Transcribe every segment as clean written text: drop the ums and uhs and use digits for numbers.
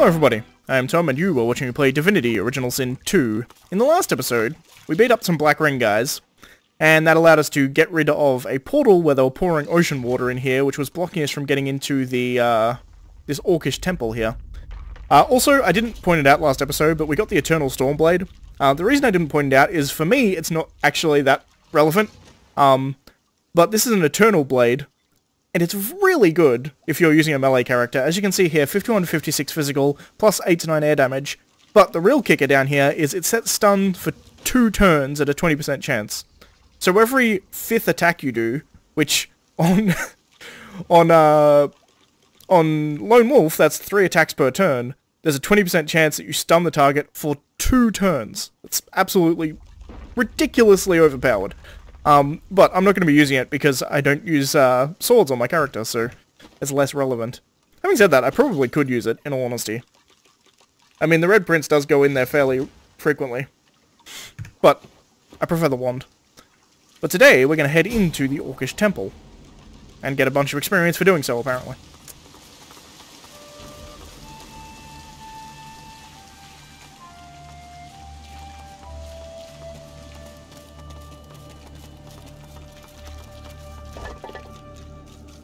Hello everybody, I am Tom and you are watching me play Divinity Original Sin 2. In the last episode, we beat up some Black Ring guys, and that allowed us to get rid of a portal where they were pouring ocean water in here, which was blocking us from getting into the, this orcish temple here. Also, I didn't point it out last episode, but we got the Eternal Stormblade. The reason I didn't point it out is, for me, it's not actually that relevant. But this is an Eternal Blade, and it's really good if you're using a melee character. As you can see here, 51 to 56 physical, plus 8 to 9 air damage. But the real kicker down here is it sets stun for 2 turns at a 20% chance. So every 5th attack you do, which on Lone Wolf, that's 3 attacks per turn, there's a 20% chance that you stun the target for 2 turns. It's absolutely ridiculously overpowered. But I'm not going to be using it because I don't use swords on my character, so it's less relevant. Having said that, I probably could use it, in all honesty. I mean, the Red Prince does go in there fairly frequently, but I prefer the wand. But today, we're going to head into the Orcish Temple, and get a bunch of experience for doing so, apparently.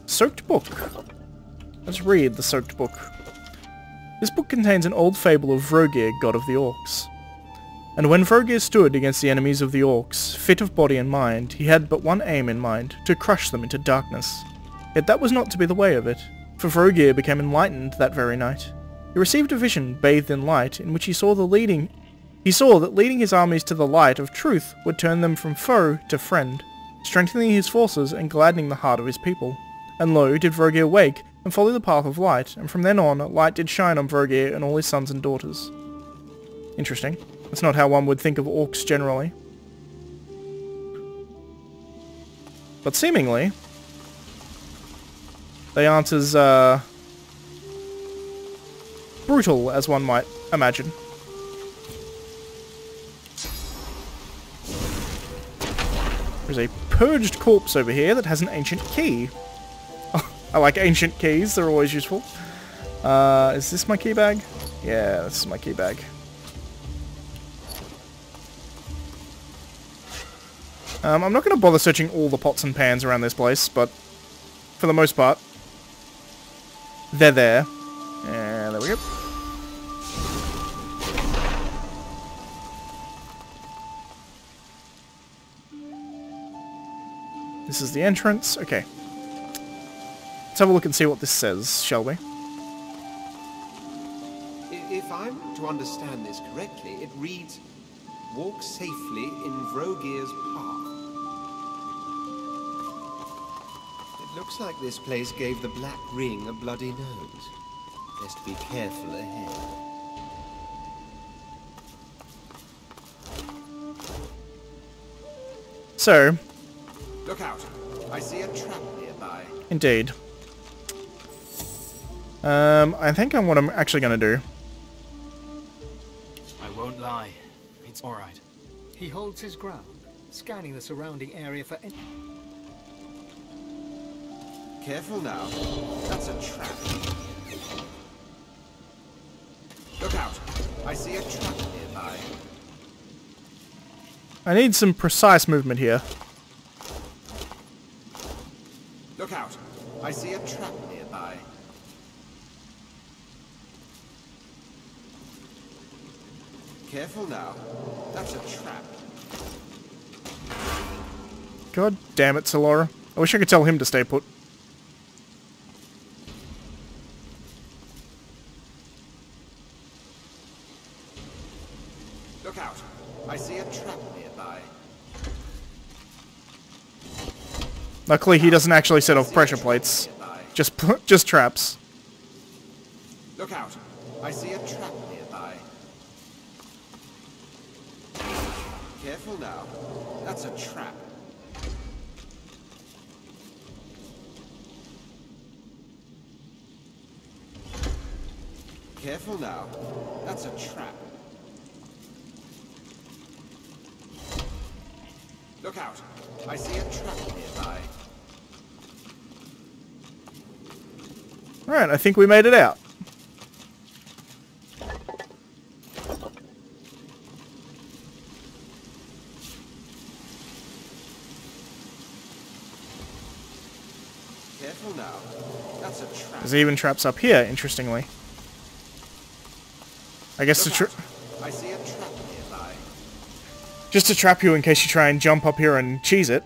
Soaked book. Let's read the soaked book. This book contains an old fable of Vrogir, god of the orcs. And when Vrogir stood against the enemies of the orcs, fit of body and mind, he had but one aim in mind, to crush them into darkness. Yet that was not to be the way of it, for Vrogir became enlightened that very night. He received a vision bathed in light, in which he saw that leading his armies to the light of truth would turn them from foe to friend, strengthening his forces and gladdening the heart of his people. And lo, did Vrogir wake, and follow the path of light, and from then on, light did shine on Vrogir and all his sons and daughters. Interesting. That's not how one would think of orcs generally. But seemingly, they aren't as, brutal as one might imagine. There's a purged corpse over here that has an ancient key. I like ancient keys, they're always useful. Is this my key bag? Yeah, this is my key bag. I'm not going to bother searching all the pots and pans around this place, but for the most part, they're there. And there we go. This is the entrance. Okay. Let's have a look and see what this says, shall we? If I'm to understand this correctly, it reads, walk safely in Vrogir's path. It looks like this place gave the Black Ring a bloody nose. Best be careful ahead. So. Look out. I see a trap nearby. Indeed. I think what I'm actually going to do. I won't lie. It's alright. He holds his ground, scanning the surrounding area for any... Careful now. That's a trap. Look out. I see a trap nearby. I need some precise movement here. Look out. I see a trap nearby. Careful now. That's a trap. God damn it, Solora. I wish I could tell him to stay put. Look out. I see a trap nearby. Luckily, he doesn't actually set off pressure plates. Just traps. Look out. I see a trap nearby. Careful now. That's a trap. Careful now. That's a trap. Look out. I see a trap nearby. Alright, I think we made it out. Careful now. That's a trap. There's even traps up here, interestingly. I guess Look out. I see a trap nearby. just to trap you in case you try and jump up here and cheese it.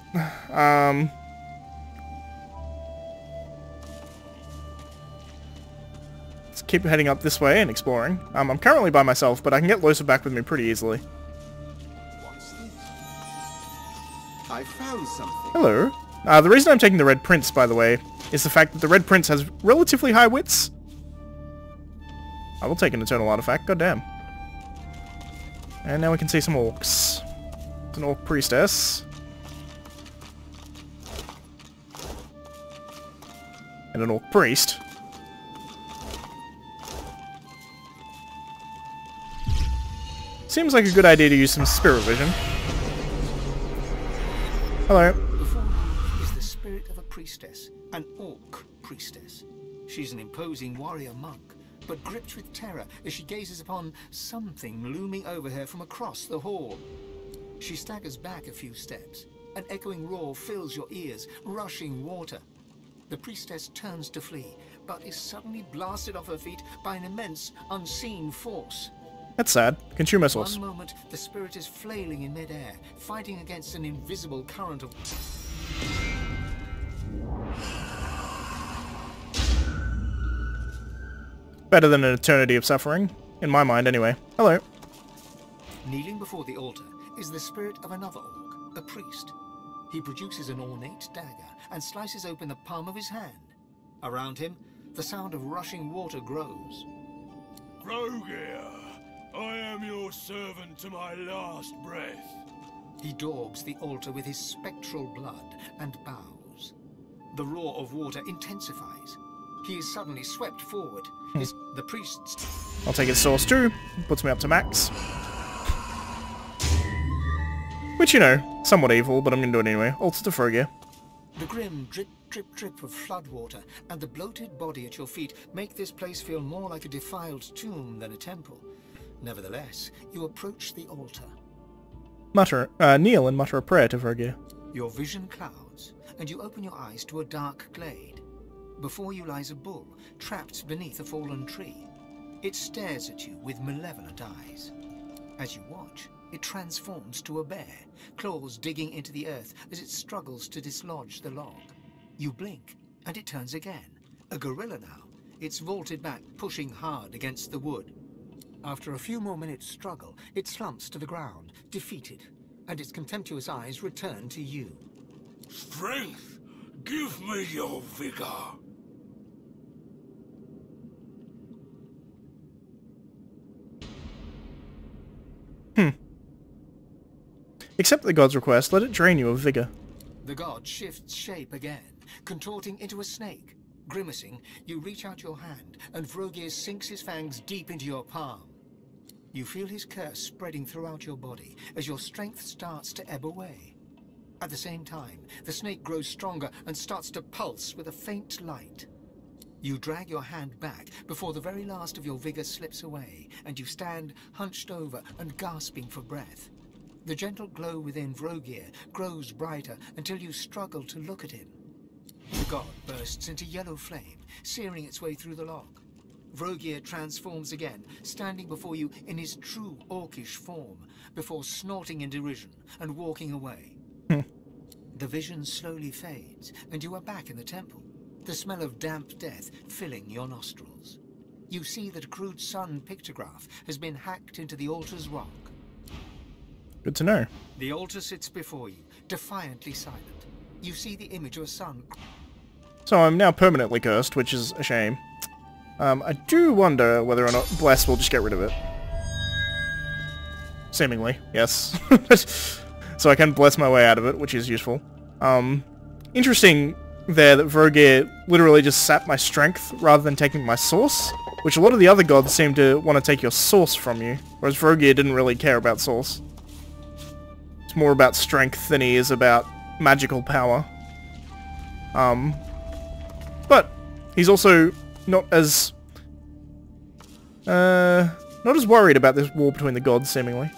Let's keep heading up this way and exploring. I'm currently by myself, but I can get Losa back with me pretty easily. What's this? I found something. Hello. The reason I'm taking the Red Prince, by the way, is the fact that the Red Prince has relatively high wits. I will take an Eternal Artifact, goddamn. And now we can see some orcs. It's an orc priestess. And an orc priest. Seems like a good idea to use some spirit vision. Hello. Before you is the spirit of a priestess, an orc priestess. She's an imposing warrior monk, but gripped with terror as she gazes upon something looming over her from across the hall. She staggers back a few steps. An echoing roar fills your ears, rushing water. The priestess turns to flee, but is suddenly blasted off her feet by an immense, unseen force. That's sad. Consume missiles. One moment, the spirit is flailing in midair, fighting against an invisible current of... Better than an eternity of suffering. In my mind, anyway. Hello. Kneeling before the altar is the spirit of another orc, a priest. He produces an ornate dagger and slices open the palm of his hand. Around him, the sound of rushing water grows. Vrogir, I am your servant to my last breath. He daubs the altar with his spectral blood and bows. The roar of water intensifies. He is suddenly swept forward. The priest's... I'll take his source too. Puts me up to max. Which, you know, somewhat evil, but I'm gonna do it anyway. Altar to Vrogir. The grim drip, drip, drip of floodwater and the bloated body at your feet make this place feel more like a defiled tomb than a temple. Nevertheless, you approach the altar. Kneel and mutter a prayer to Vrogir. Your vision clouds, and you open your eyes to a dark glade. Before you lies a bull, trapped beneath a fallen tree. It stares at you with malevolent eyes. As you watch, it transforms to a bear, claws digging into the earth as it struggles to dislodge the log. You blink, and it turns again. A gorilla now. It's vaulted back, pushing hard against the wood. After a few more minutes' struggle, it slumps to the ground, defeated, and its contemptuous eyes return to you. Strength, give me your vigor. Accept the god's request, let it drain you of vigor. The god shifts shape again, contorting into a snake. Grimacing, you reach out your hand, and Vrogir sinks his fangs deep into your palm. You feel his curse spreading throughout your body as your strength starts to ebb away. At the same time, the snake grows stronger and starts to pulse with a faint light. You drag your hand back before the very last of your vigor slips away, and you stand hunched over and gasping for breath. The gentle glow within Vrogir grows brighter until you struggle to look at him. The god bursts into yellow flame, searing its way through the log. Vrogir transforms again, standing before you in his true orcish form, before snorting in derision and walking away. The vision slowly fades, and you are back in the temple, the smell of damp death filling your nostrils. You see that a crude sun pictograph has been hacked into the altar's rock. Good to know. The altar sits before you, defiantly silent. You see the image of a sun. So I'm now permanently cursed, which is a shame. I do wonder whether or not Bless will just get rid of it. Seemingly, yes. So I can bless my way out of it, which is useful. Interesting there that Vrogir literally just sapped my strength rather than taking my source, which a lot of the other gods seem to want to take your source from you, whereas Vrogir didn't really care about source. It's more about strength than he is about magical power. But he's also not as worried about this war between the gods, seemingly.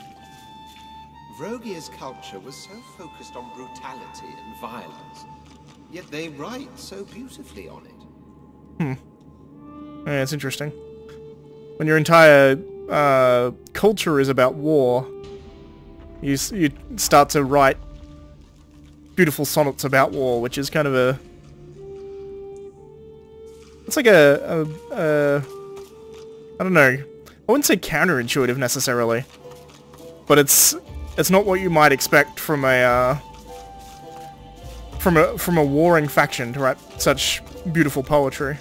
Vrogir's culture was so focused on brutality and violence. yet they write so beautifully on it. Yeah, it's interesting. When your entire culture is about war, you start to write beautiful sonnets about war, which is kind of a... It's like a I don't know. I wouldn't say counterintuitive necessarily, but it's not what you might expect from a warring faction to write such beautiful poetry.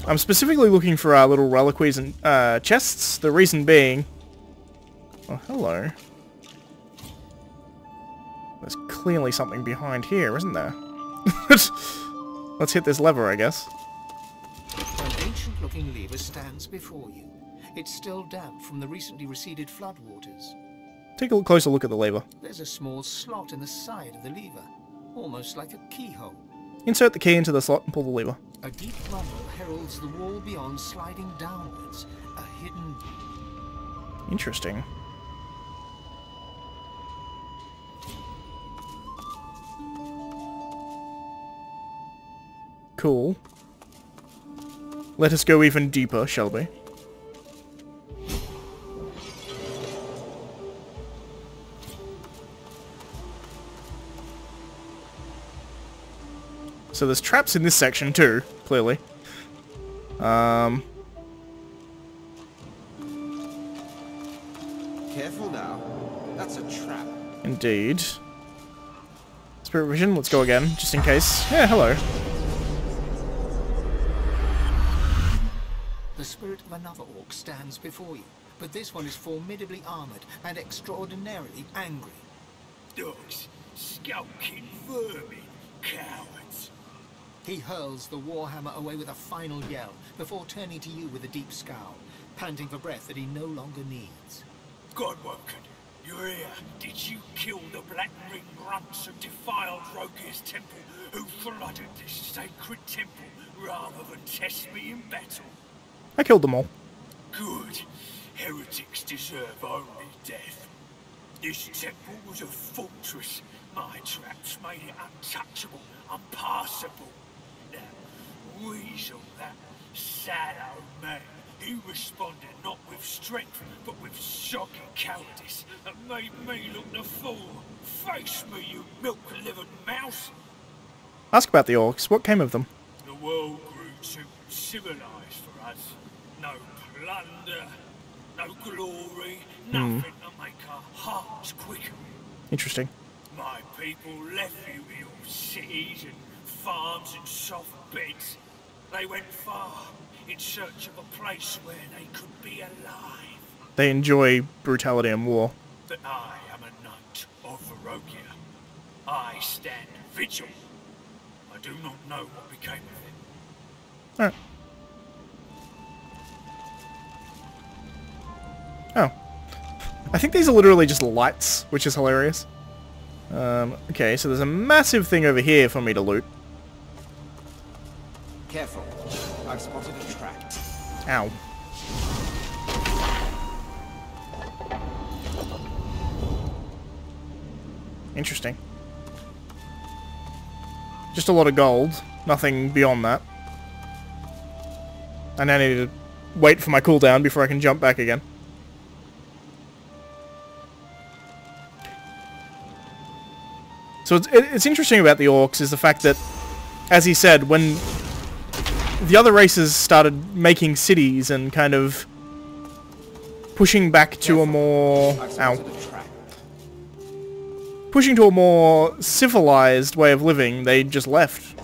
I'm specifically looking for little reliquaries and chests. The reason being, oh hello. There's clearly something behind here, isn't there? Let's hit this lever, I guess. An ancient-looking lever stands before you. It's still damp from the recently receded floodwaters. Take a closer look at the lever. There's a small slot in the side of the lever, almost like a keyhole. Insert the key into the slot and pull the lever. A deep rumble heralds the wall beyond sliding downwards, a hidden... Interesting. Cool. Let us go even deeper, shall we? So there's traps in this section too, clearly. Careful now. That's a trap. Indeed. Spirit vision, let's go again, just in case. Yeah, hello. The spirit of another orc stands before you, but this one is formidably armored and extraordinarily angry. Dogs, skulking vermin, cowards. He hurls the warhammer away with a final yell, before turning to you with a deep scowl, panting for breath that he no longer needs. Godwoken, you're here. Did you kill the Black Ring grunts who defiled Vrogir's temple, who flooded this sacred temple, rather than test me in battle? I killed them all. Good. Heretics deserve only death. This temple was a fortress. My traps made it untouchable, unpassable. Now, Weasel, that sad old man, he responded not with strength, but with shocking cowardice, and made me look the fool. Face me, you milk-livered mouse! Ask about the orcs. What came of them? The world grew too civilized for us. No plunder, no glory, nothing to make our hearts quicker. Interesting. My people left you in your cities and farms and soft beds. They went far in search of a place where they could be alive. They enjoy brutality and war. But I am a knight of Vrogir. I stand vigil. I do not know what became of it. Alright. Oh. I think these are literally just lights, which is hilarious. Okay, so there's a massive thing over here for me to loot. Careful. I've spotted a trap. Ow. Interesting. Just a lot of gold. Nothing beyond that. And I need to wait for my cooldown before I can jump back again. So it's interesting about the orcs is the fact that, as he said, when the other races started making cities and kind of pushing back to a more... pushing to a more civilized way of living, they just left.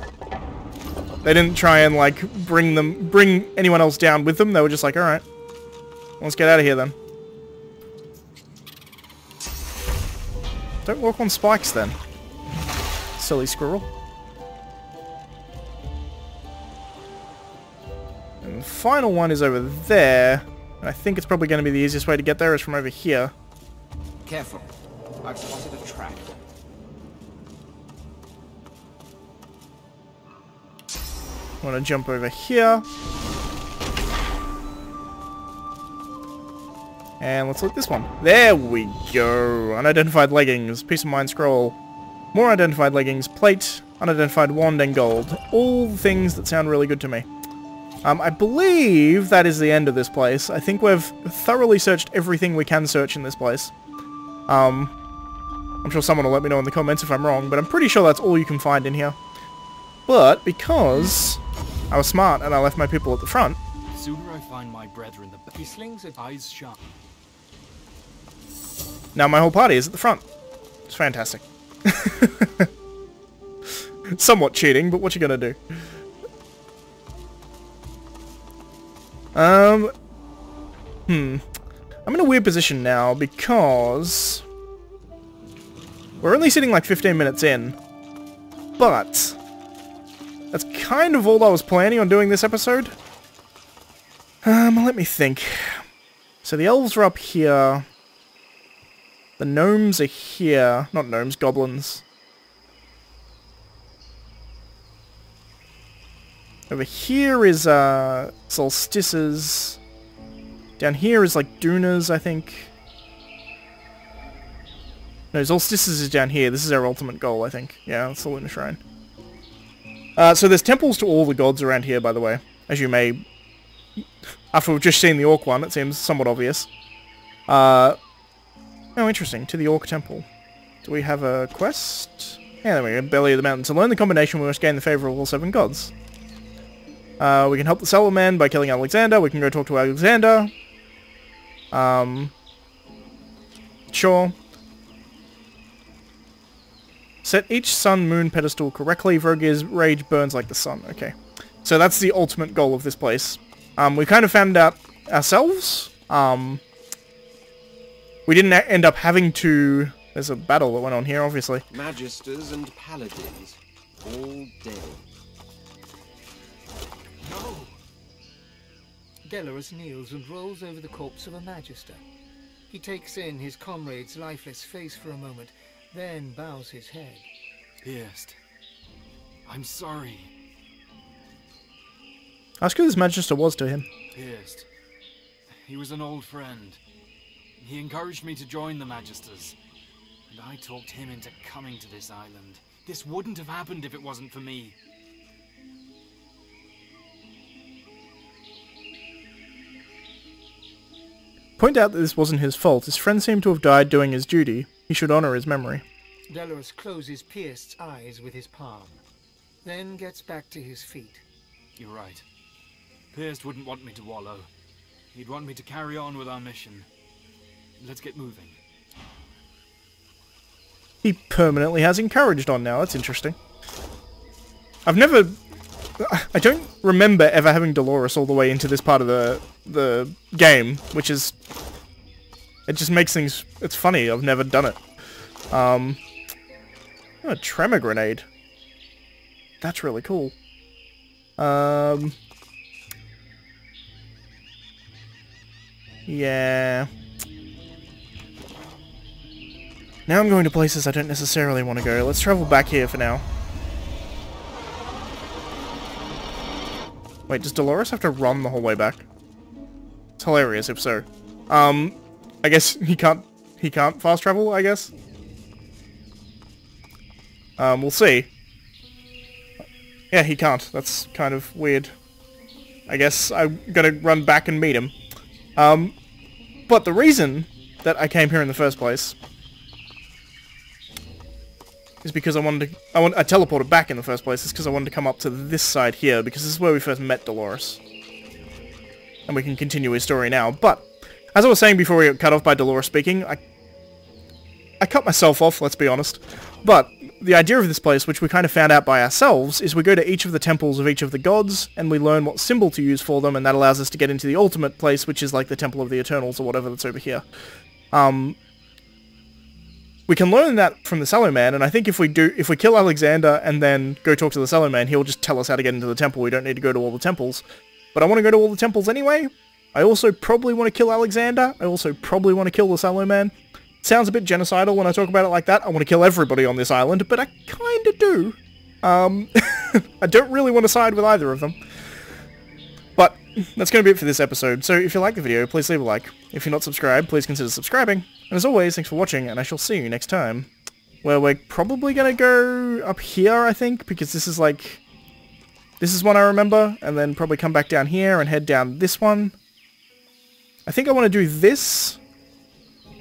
They didn't try and, like, bring anyone else down with them. They were just like, alright, let's get out of here then. Don't walk on spikes then. Silly squirrel. And the final one is over there. And I think it's probably going to be the easiest way to get there is from over here. Careful. I've spotted a trap. I want to jump over here. And let's look at this one. There we go. Unidentified leggings, peace of mind scroll, more identified leggings, plate, unidentified wand, and gold. All things that sound really good to me. I believe that is the end of this place. I think we've thoroughly searched everything we can search in this place. I'm sure someone will let me know in the comments if I'm wrong, but I'm pretty sure that's all you can find in here. But because I was smart and I left my people at the front... The sooner I find my brethren, the... He slings at eyes sharp. Now my whole party is at the front. It's fantastic. Somewhat cheating, but what you gonna do? I'm in a weird position now because we're only sitting like 15 minutes in, but that's kind of all I was planning on doing this episode. Let me think. So the elves are up here. The gnomes are here. Not gnomes, goblins. Over here is, solstices. Down here is, like, dunas, I think. No, solstices is down here. This is our ultimate goal, I think. Yeah, that's the Lunar Shrine. So there's temples to all the gods around here, by the way. As you may... After we've just seen the orc one, it seems somewhat obvious. Oh, interesting. To the orc temple. Do we have a quest? Yeah, there we go. Belly of the mountain. To learn the combination, we must gain the favor of all 7 gods. We can help the Cellar Man by killing Alexander. We can go talk to Alexander. Sure. Set each sun-moon pedestal correctly. Vrogir's rage burns like the sun. Okay. So that's the ultimate goal of this place. We kind of found out ourselves. We didn't end up having to... There's a battle that went on here, obviously. Magisters and paladins, all dead. No! Delorus kneels and rolls over the corpse of a Magister. He takes in his comrade's lifeless face for a moment, then bows his head. Pierced. I'm sorry. Ask who this Magister was to him. Pierced. He was an old friend. He encouraged me to join the Magisters. And I talked him into coming to this island. This wouldn't have happened if it wasn't for me. Point out that this wasn't his fault. His friend seemed to have died doing his duty. He should honor his memory. Delorus closes Pierced's eyes with his palm, then gets back to his feet. You're right. Pierced wouldn't want me to wallow. He'd want me to carry on with our mission. Let's get moving. He permanently has encouraged on now. That's interesting. I don't remember ever having Dolores all the way into this part of the game, which is... It just makes things... It's funny, I've never done it. A tremor grenade. That's really cool. Yeah... Now I'm going to places I don't necessarily want to go. Let's travel back here for now. Wait, does Dolores have to run the whole way back? It's hilarious if so. I guess he can't fast travel, I guess? We'll see. Yeah, he can't. That's kind of weird. I guess I'm gonna run back and meet him. But the reason that I came here in the first place is because I teleported back in the first place. It's because I wanted to come up to this side here, because this is where we first met Dolores. And we can continue his story now. But, as I was saying before we got cut off by Dolores speaking, I cut myself off, let's be honest. But, the idea of this place, which we kind of found out by ourselves, is we go to each of the temples of each of the gods, and we learn what symbol to use for them, and that allows us to get into the ultimate place, which is like the Temple of the Eternals, or whatever that's over here. We can learn that from the Cellar Man, and I think if we kill Alexander and then go talk to the Cellar Man, he'll just tell us how to get into the temple. We don't need to go to all the temples. But I want to go to all the temples anyway. I also probably want to kill Alexander. I also probably want to kill the Cellar Man. Sounds a bit genocidal when I talk about it like that. I want to kill everybody on this island, but I kinda do. I don't really want to side with either of them. But that's going to be it for this episode. So if you like the video, please leave a like. If you're not subscribed, please consider subscribing. And as always, thanks for watching, and I shall see you next time. Where we're probably going to go up here, I think, because this is like... This is one I remember, and then probably come back down here and head down this one. I think I want to do this,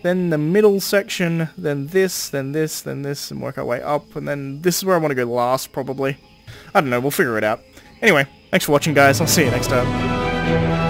then the middle section, then this, then this, then this, and work our way up, and then this is where I want to go last, probably. I don't know, we'll figure it out. Anyway, thanks for watching, guys. I'll see you next time.